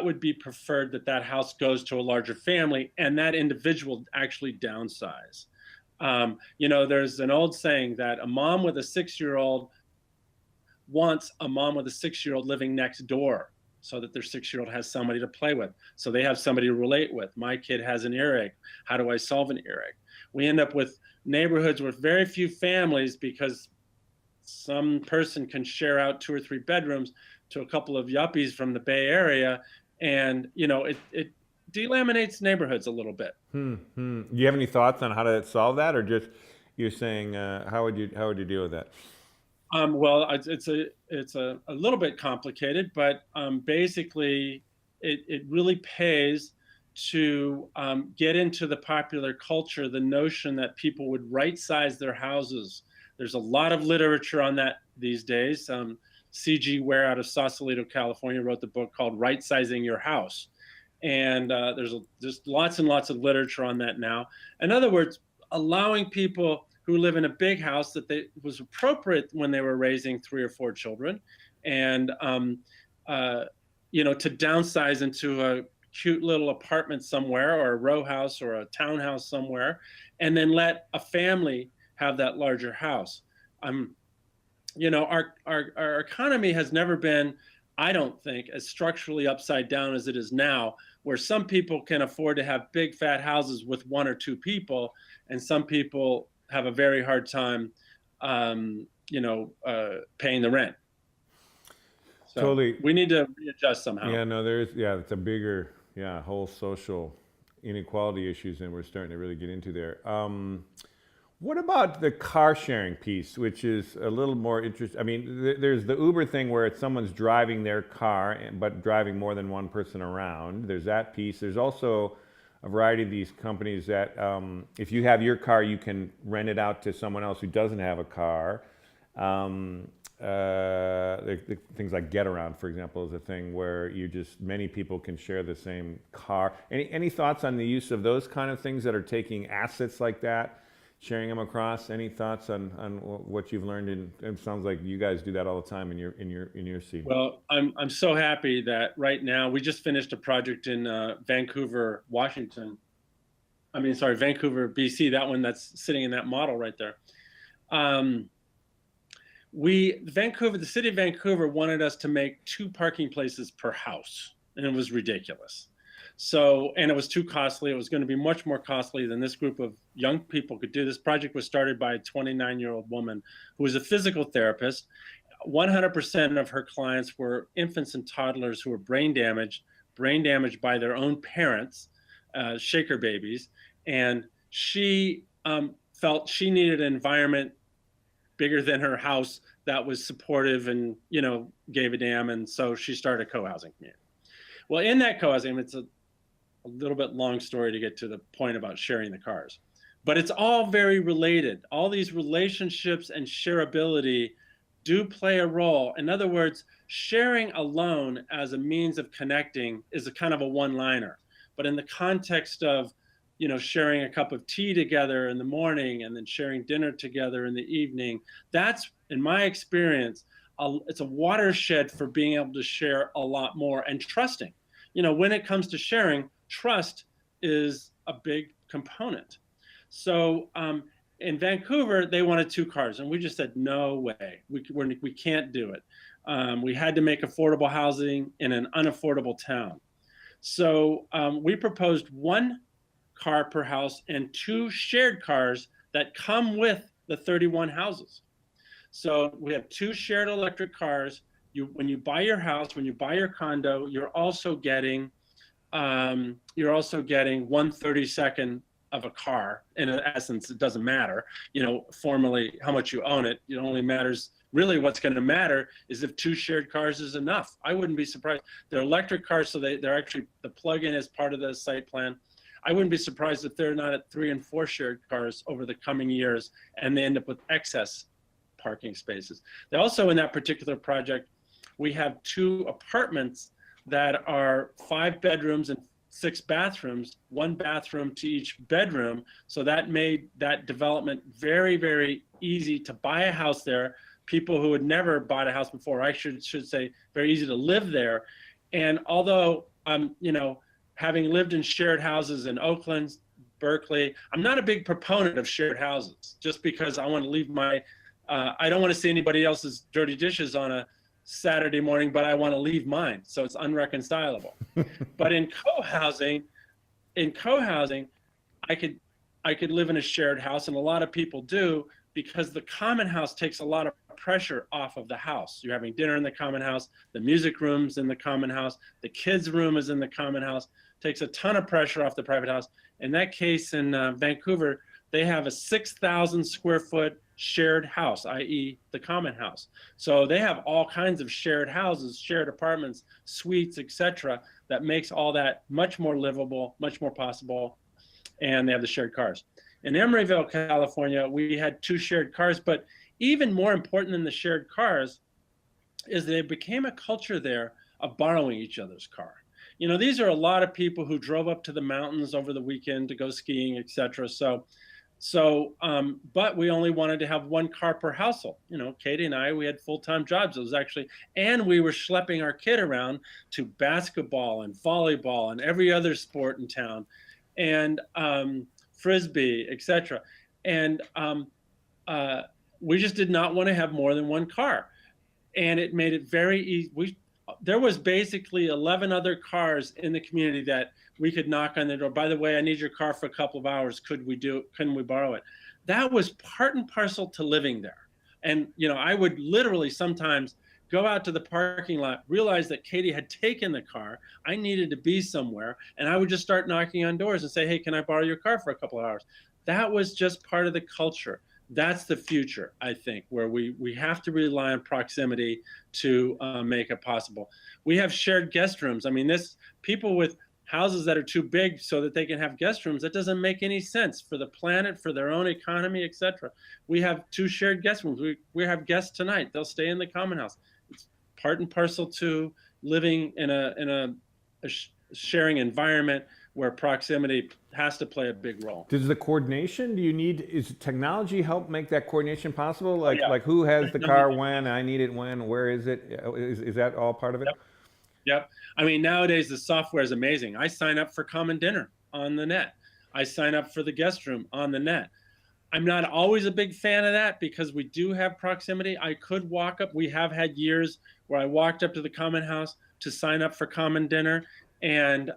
would be preferred, that house goes to a larger family, and that individual actually downsize. There's an old saying that a mom with a 6-year-old wants a mom with a 6-year-old living next door so that their 6-year-old has somebody to play with, so they have somebody to relate with. My kid has an earache. How do I solve an earache? We end up with neighborhoods with very few families because some person can share out 2 or 3 bedrooms to a couple of yuppies from the Bay Area, and it delaminates neighborhoods a little bit. Do you have any thoughts on how to solve that, or just you're saying how would you deal with that? Well, it's a little bit complicated, but basically, it really pays to get into the popular culture the notion that people would right-size their houses. There's a lot of literature on that these days. C.G. Ware out of Sausalito, California, wrote the book called Right Sizing Your House. And there's just lots and lots of literature on that now. In other words, allowing people who live in a big house that was appropriate when they were raising 3 or 4 children, and to downsize into cute little apartment somewhere, or a row house or a townhouse somewhere, and then let a family have that larger house. Our economy has never been, I don't think, as structurally upside down as it is now, where some people can afford to have big fat houses with one or two people, and some people have a very hard time, paying the rent. So Totally. we need to readjust somehow. Yeah, no, it's a bigger, whole social inequality issues, and we're starting to really get into there. What about the car sharing piece, which is a little more interesting? I mean, there's the Uber thing where it's someone's driving their car, but driving more than one person around. There's that piece. There's also a variety of these companies that, if you have your car, you can rent it out to someone else who doesn't have a car. Things like Get Around, for example, is a thing where many people can share the same car. Any thoughts on the use of those kind of things that are taking assets like that, sharing them across? Any thoughts on what you've learned? It sounds like you guys do that all the time in your seat. Well, I'm so happy that right now we just finished a project in Vancouver, BC. That one that's sitting in that model right there. The city of Vancouver wanted us to make 2 parking places per house, and it was ridiculous. And it was too costly. It was going to be much more costly than this group of young people could do. This project was started by a 29-year-old woman who was a physical therapist. 100% of her clients were infants and toddlers who were brain damaged by their own parents, shaker babies. And she felt she needed an environment bigger than her house that was supportive and, gave a damn. And so she started a co-housing community. Well, in that co-housing, it's a little bit long story to get to the point about sharing the cars, but it's all very related. All these relationships and shareability do play a role. In other words, sharing alone as a means of connecting is a kind of a one-liner, but in the context of, sharing a cup of tea together in the morning and then sharing dinner together in the evening, that's, in my experience, it's a watershed for being able to share a lot more and trusting. When it comes to sharing, trust is a big component. So in Vancouver, they wanted 2 cars, and we just said, no way, we can't do it. We had to make affordable housing in an unaffordable town. So we proposed 1 car per house and 2 shared cars that come with the 31 houses. So we have 2 shared electric cars. When you buy your house, when you buy your condo, you're also getting 1/32 of a car. In essence, it doesn't matter, formally how much you own it. It only matters, really what's going to matter is if 2 shared cars is enough. I wouldn't be surprised. They're electric cars, so they're actually, the plug-in is part of the site plan. I wouldn't be surprised if they're not at 3 and 4 shared cars over the coming years, and they end up with excess parking spaces. They also, in that particular project, we have 2 apartments that are 5 bedrooms and 6 bathrooms, 1 bathroom to each bedroom. So that made that development very, very easy to buy a house there. People who had never bought a house before, I should say, very easy to live there. And although having lived in shared houses in Oakland, Berkeley, I'm not a big proponent of shared houses, just because I want to leave I don't want to see anybody else's dirty dishes on a Saturday morning, but I want to leave mine, so it's unreconcilable. But in co-housing, I could live in a shared house, and a lot of people do, because the common house takes a lot of pressure off of the house. You're having dinner in the common house, the music room's in the common house, the kids' room is in the common house, takes a ton of pressure off the private house. In that case, in Vancouver, they have a 6,000 square foot shared house, i.e. the common house. So they have all kinds of shared houses, shared apartments, suites, etc., that makes all that much more livable, much more possible. And they have the shared cars. In Emeryville, California, we had 2 shared cars, but even more important than the shared cars is there became a culture there of borrowing each other's car. These are a lot of people who drove up to the mountains over the weekend to go skiing, etc. So So, but we only wanted to have one car per household. You know, Katie and I, we had full-time jobs. It was actually, and we were schlepping our kid around to basketball and volleyball and every other sport in town, and frisbee, etc. And we just did not want to have more than one car, and it made it very easy. There was basically 11 other cars in the community that we could knock on the door. By the way, I need your car for a couple of hours. Couldn't we borrow it? That was part and parcel to living there. And, you know, I would literally sometimes go out to the parking lot, realize that Katie had taken the car. I needed to be somewhere. And I would just start knocking on doors and say, hey, can I borrow your car for a couple of hours? That was just part of the culture. That's the future, I think, where we have to rely on proximity to make it possible. We have shared guest rooms. I mean, people with houses that are too big so that they can have guest rooms, that doesn't make any sense for the planet, for their own economy, etc. We have 2 shared guest rooms. We have guests tonight. They'll stay in the common house. It's part and parcel to living in a sharing environment where proximity has to play a big role. Does the coordination, is technology help make that coordination possible? Like, Yeah. like who has the car when, I need it when, where is it? Is that all part of it? Yep. Yep. I mean, nowadays the software is amazing. I sign up for common dinner on the net. I sign up for the guest room on the net. I'm not always a big fan of that because we do have proximity. I could walk up. We have had years where I walked up to the common house to sign up for common dinner, and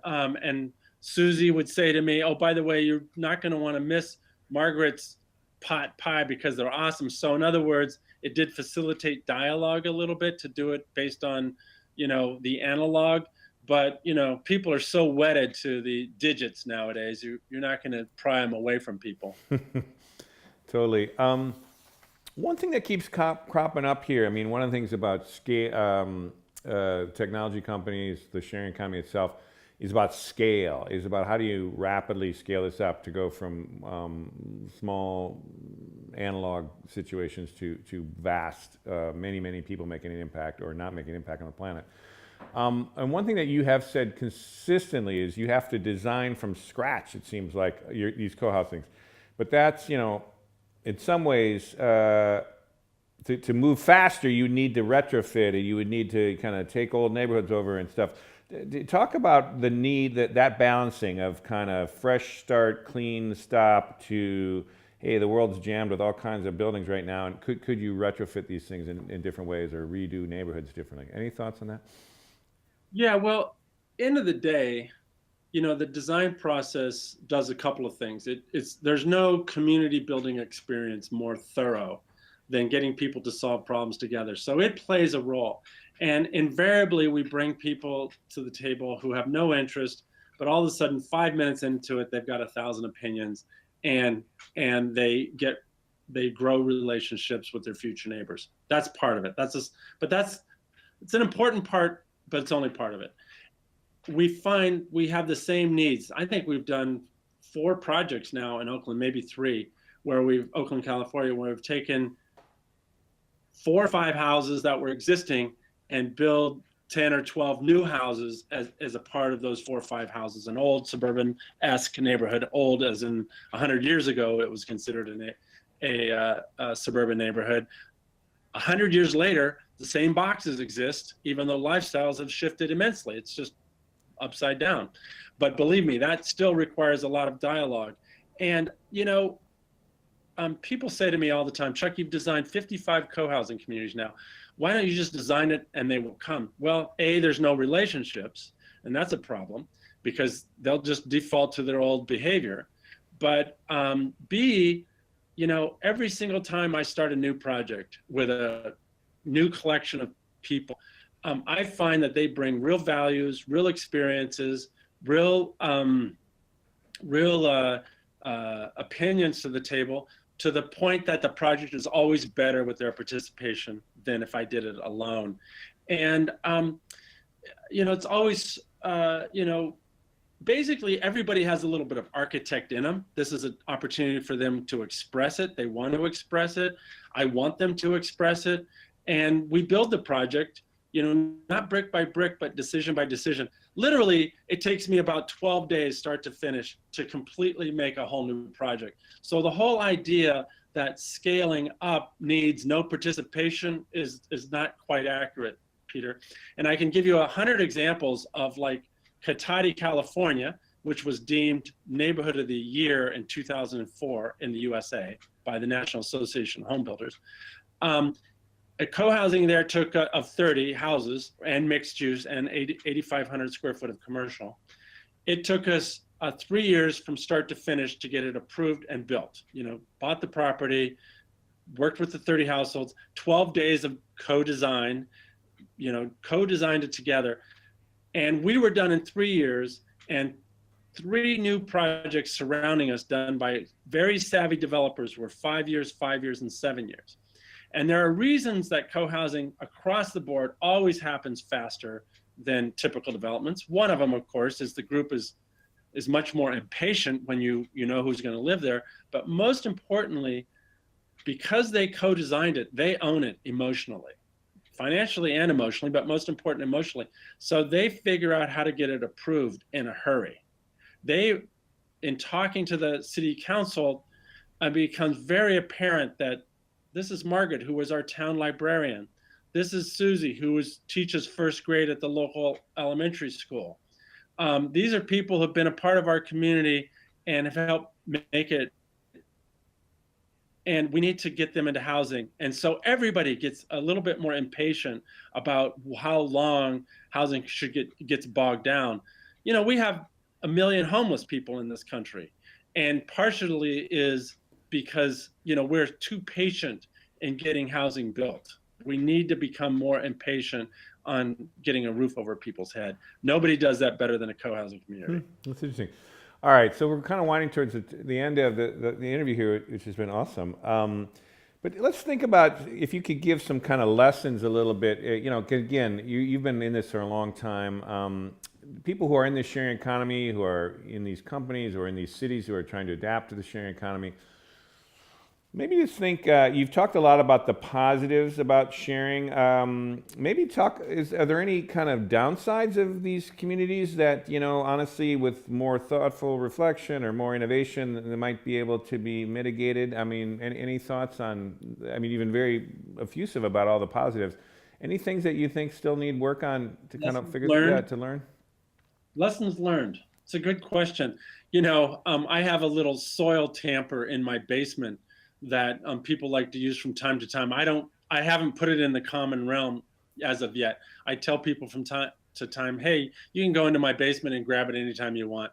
Susie would say to me, oh, by the way, you're not going to want to miss Margaret's pot pie because they're awesome. So in other words, it did facilitate dialogue a little bit to do it based on, you know, the analog. But, you know, people are so wedded to the digits nowadays, you're not going to pry them away from people. Totally. One thing that keeps cropping up here, I mean, one of the things about technology companies, the sharing economy itself, is about scale, is about how do you rapidly scale this up to go from small analog situations to vast, many people making an impact or not making an impact on the planet. And one thing that you have said consistently is you have to design from scratch, it seems like, these co-housings. But that's, you know, in some ways, to move faster, you need to retrofit, or you would need to kind of take old neighborhoods over and stuff. Talk about the need, that balancing of kind of fresh start, clean stop to, hey, the world's jammed with all kinds of buildings right now, and could you retrofit these things in different ways or redo neighborhoods differently? Any thoughts on that? Yeah, well, end of the day, you know, the design process does a couple of things. There's no community building experience more thorough than getting people to solve problems together. So it plays a role. And invariably, we bring people to the table who have no interest, but all of a sudden, 5 minutes into it, they've got 1,000 opinions, and they grow relationships with their future neighbors. That's part of it. It's an important part, but it's only part of it. We find we have the same needs. I think we've done 4 projects now in Oakland, maybe 3, Oakland, California, where we've taken 4 or 5 houses that were existing and build 10 or 12 new houses as a part of those 4 or 5 houses. An old suburban-esque neighborhood, old as in 100 years ago, it was considered a suburban neighborhood. 100 years later, the same boxes exist, even though lifestyles have shifted immensely. It's just upside down. But believe me, that still requires a lot of dialogue. And, you know, people say to me all the time, Chuck, you've designed 55 co-housing communities now. Why don't you just design it and they will come? Well, A, there's no relationships, and that's a problem because they'll just default to their old behavior. But B, you know, every single time I start a new project with a new collection of people, I find that they bring real values, real experiences, real opinions to the table, to the point that the project is always better with their participation than if I did it alone. And, you know, it's always, you know, basically everybody has a little bit of architect in them. This is an opportunity for them to express it. They want to express it. I want them to express it. And we build the project, you know, not brick by brick, but decision by decision. Literally, it takes me about 12 days start to finish to completely make a whole new project. So the whole idea that scaling up needs no participation is not quite accurate, Peter. And I can give you 100 examples of, like, Cotati, California, which was deemed Neighborhood of the Year in 2004 in the USA by the National Association of Home Builders. A co-housing there took of 30 houses and mixed use and 8,500 square foot of commercial. It took us 3 years from start to finish to get it approved and built. Bought the property, worked with the 30 households, 12 days of co-design, co-designed it together. And we were done in 3 years, and 3 new projects surrounding us done by very savvy developers were 5 years, 5 years, and 7 years. And there are reasons that co-housing across the board always happens faster than typical developments. One of them, of course, is the group is much more impatient when you know who's going to live there. But most importantly, because they co-designed it, they own it emotionally, financially and emotionally, but most important, emotionally. So they figure out how to get it approved in a hurry. They, in talking to the city council, it becomes very apparent that this is Margaret, who was our town librarian. This is Susie, who teaches first grade at the local elementary school. These are people who have been a part of our community and have helped make it. And we need to get them into housing. And so everybody gets a little bit more impatient about how long housing gets bogged down. We have 1 million homeless people in this country. And partially is because we're too patient in getting housing built. We need to become more impatient on getting a roof over people's head. Nobody does that better than a co-housing community. That's interesting. All right, so we're kind of winding towards the end of the interview here, which has been awesome. But let's think about if you could give some kind of lessons a little bit. Again, you've been in this for a long time. People who are in the sharing economy, who are in these companies or in these cities who are trying to adapt to the sharing economy, maybe just think, you've talked a lot about the positives about sharing. Maybe are there any kind of downsides of these communities that, honestly, with more thoughtful reflection or more innovation, they might be able to be mitigated? I mean, any thoughts on, you've been very effusive about all the positives. Any things that you think still need work on to kind of figure out to learn? Lessons learned. It's a good question. I have a little soil tamper in my basement that people like to use from time to time. I haven't put it in the common realm as of yet. I tell people from time to time, hey, you can go into my basement and grab it anytime you want.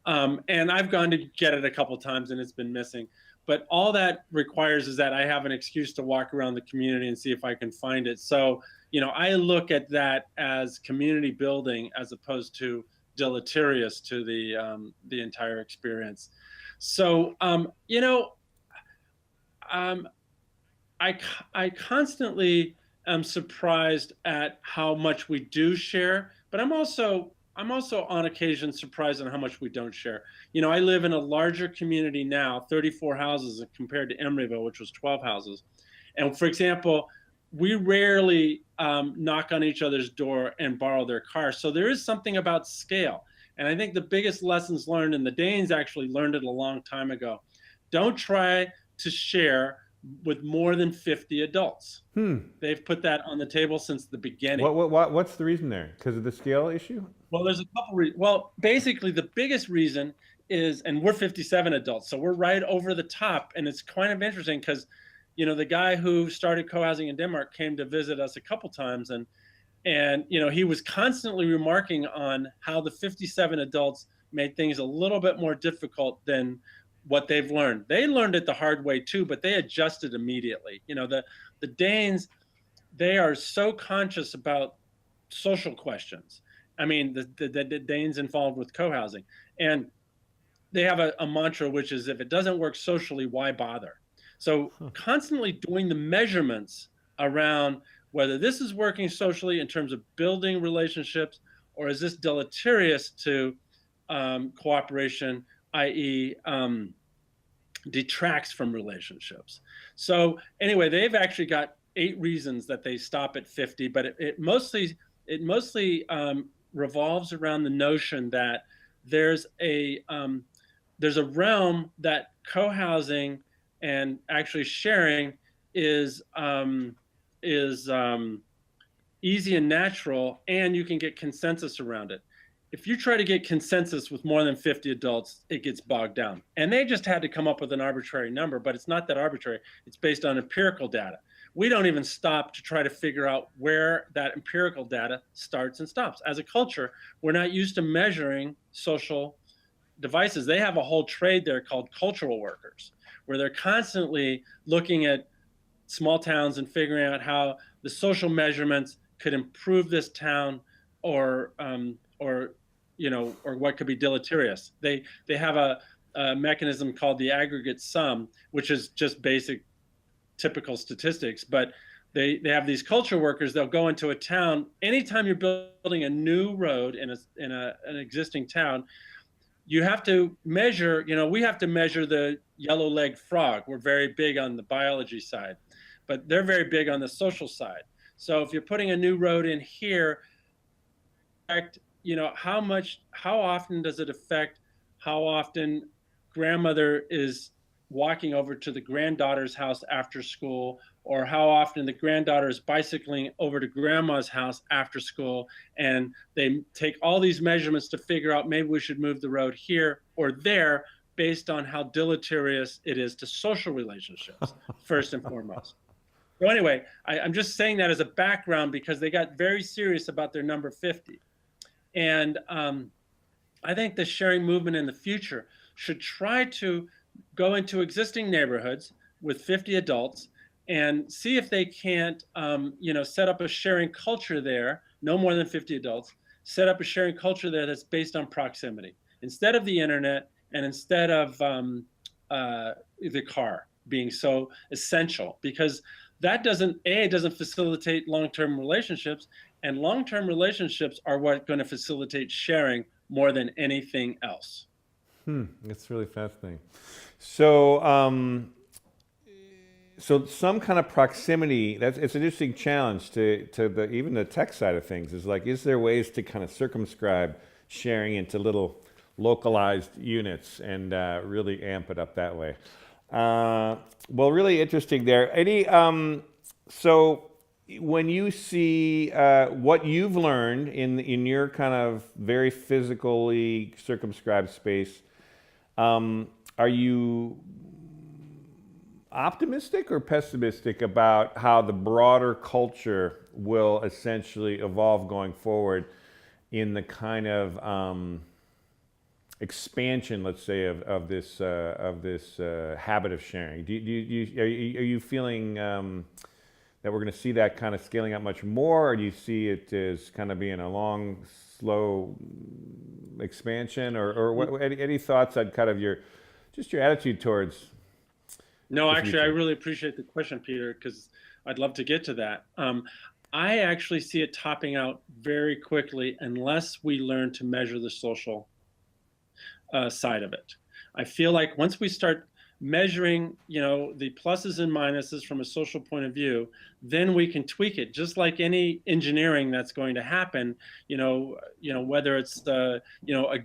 And I've gone to get it a couple times and it's been missing. But all that requires is that I have an excuse to walk around the community and see if I can find it. So, I look at that as community building as opposed to deleterious to the entire experience. So, I constantly am surprised at how much we do share, but I'm also on occasion surprised on how much we don't share. I live in a larger community now, 34 houses compared to Emeryville, which was 12 houses. And for example, we rarely knock on each other's door and borrow their car. So there is something about scale. And I think the biggest lessons learned, and the Danes actually learned it a long time ago, don't try to share with more than 50 adults. They've put that on the table since the beginning. What's the reason there? Because of the scale issue? Well, there's a couple reasons. Well, basically the biggest reason is, and we're 57 adults, so we're right over the top. And it's kind of interesting because, the guy who started co-housing in Denmark came to visit us a couple times, and he was constantly remarking on how the 57 adults made things a little bit more difficult than what they've learned. They learned it the hard way too, but they adjusted immediately. The Danes, they are so conscious about social questions. The Danes involved with co-housing, and they have a mantra, which is, if it doesn't work socially, why bother? So constantly doing the measurements around whether this is working socially in terms of building relationships, or is this deleterious to cooperation, i.e. Detracts from relationships. So anyway, they've actually got 8 reasons that they stop at 50, but it mostly revolves around the notion that there's a realm that co-housing and actually sharing is is easy and natural, and you can get consensus around it. If you try to get consensus with more than 50 adults, it gets bogged down. And they just had to come up with an arbitrary number, but it's not that arbitrary. It's based on empirical data. We don't even stop to try to figure out where that empirical data starts and stops. As a culture, we're not used to measuring social devices. They have a whole trade there called cultural workers, where they're constantly looking at small towns and figuring out how the social measurements could improve this town, or or what could be deleterious. They have a mechanism called the aggregate sum, which is just basic typical statistics, but they have these culture workers. They'll go into a town anytime you're building a new road in an existing town. You have to measure, we have to measure the yellow-legged frog. We're very big on the biology side, but they're very big on the social side. So if you're putting a new road in here, how often does it affect how often grandmother is walking over to the granddaughter's house after school, or how often the granddaughter is bicycling over to grandma's house after school, and they take all these measurements to figure out maybe we should move the road here or there based on how deleterious it is to social relationships, first and foremost. So anyway, I'm just saying that as a background because they got very serious about their number 50. And I think the sharing movement in the future should try to go into existing neighborhoods with 50 adults and see if they can't, set up a sharing culture there, no more than 50 adults, set up a sharing culture there that's based on proximity instead of the internet and instead of the car being so essential, because that doesn't facilitate long-term relationships, and long-term relationships are what going to facilitate sharing more than anything else. That's really fascinating. So, so some kind of proximity. It's an interesting challenge to even the tech side of things. Is there ways to kind of circumscribe sharing into little localized units and really amp it up that way? Well, really interesting there. So when you see what you've learned in your kind of very physically circumscribed space, are you optimistic or pessimistic about how the broader culture will essentially evolve going forward in the kind of expansion, let's say, of this habit of sharing? Are you feeling that we're going to see that kind of scaling up much more, or do you see it as kind of being a long, slow expansion, or what? Any thoughts on kind of your attitude towards? No, actually, I really appreciate the question, Peter, because I'd love to get to that. I actually see it topping out very quickly unless we learn to measure the social side of it. I feel like once we start measuring, the pluses and minuses from a social point of view, then we can tweak it. Just like any engineering that's going to happen, whether it's a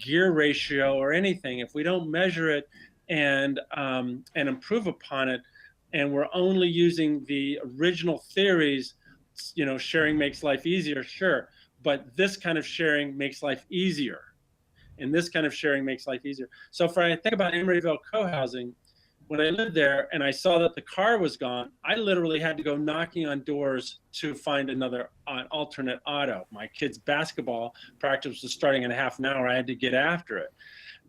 gear ratio or anything, if we don't measure it and improve upon it, and we're only using the original theories, sharing makes life easier, sure, but this kind of sharing makes life easier. And this kind of sharing makes life easier. So if I think about Emeryville co-housing, when I lived there and I saw that the car was gone, I literally had to go knocking on doors to find an alternate auto. My kids' basketball practice was starting in a half an hour. I had to get after it.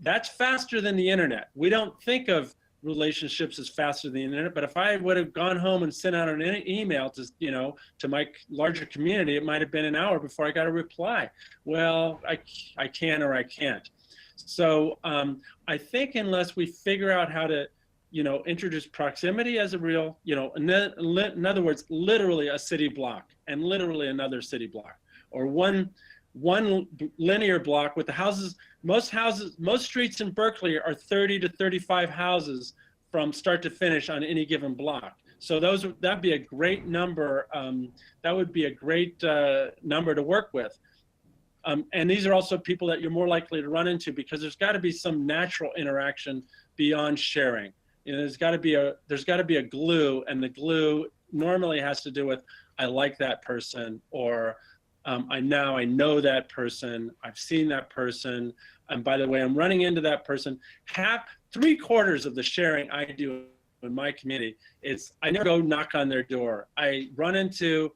That's faster than the internet. We don't think of relationships as faster than the internet, but if I would have gone home and sent out an email to my larger community, it might have been an hour before I got a reply. Well, I can or I can't. So I think unless we figure out how to introduce proximity as a real, in other words, literally a city block and literally another city block, or one linear block with the houses. Most streets in Berkeley are 30 to 35 houses from start to finish on any given block. So that'd be a great number. That would be a great number to work with. And these are also people that you're more likely to run into because there's got to be some natural interaction beyond sharing. You know, there's got to be a glue, and the glue normally has to do with I like that person, or I know that person, I've seen that person, and by the way, I'm running into that person. Three-quarters of the sharing I do in my community, I never go knock on their door. I run into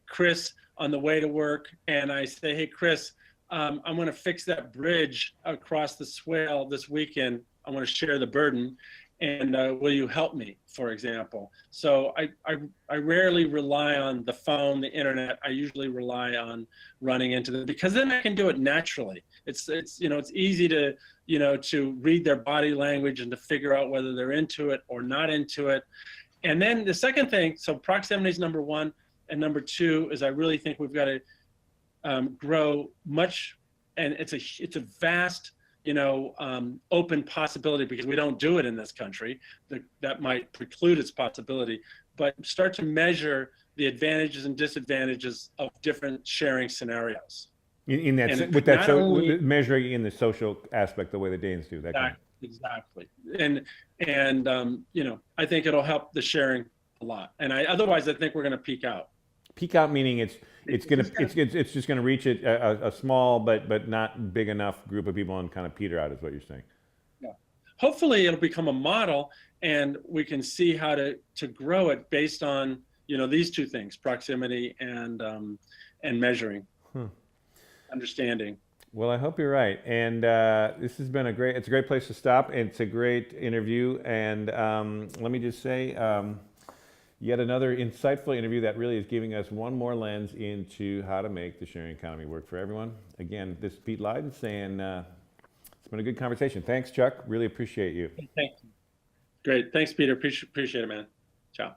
Chris on the way to work, and I say, hey, Chris, I'm going to fix that bridge across the swale this weekend. I want to share the burden, and will you help me, for example? So I rarely rely on the phone, the internet. I usually rely on running into them, because then I can do it naturally. It's easy to read their body language and to figure out whether they're into it or not into it. And then the second thing, so proximity is number one, and number two is I really think we've got to grow much, and it's a vast, open possibility, because we don't do it in this country. That might preclude its possibility, but start to measure the advantages and disadvantages of different sharing scenarios. Measuring in the social aspect, the way the Danes do that. Exactly. And I think it'll help the sharing a lot. And otherwise, I think we're going to peak out. Peak out meaning it's just going to reach a small but not big enough group of people and kind of peter out, is what you're saying. Yeah. Hopefully, it'll become a model, and we can see how to grow it based on these two things: proximity and measuring, understanding. Well, I hope you're right. And this has been it's a great place to stop. It's a great interview. And let me just say, yet another insightful interview that really is giving us one more lens into how to make the sharing economy work for everyone. Again, this is Pete Leiden saying it's been a good conversation. Thanks, Chuck. Really appreciate you. Thank you. Great. Thanks, Peter. Appreciate it, man. Ciao.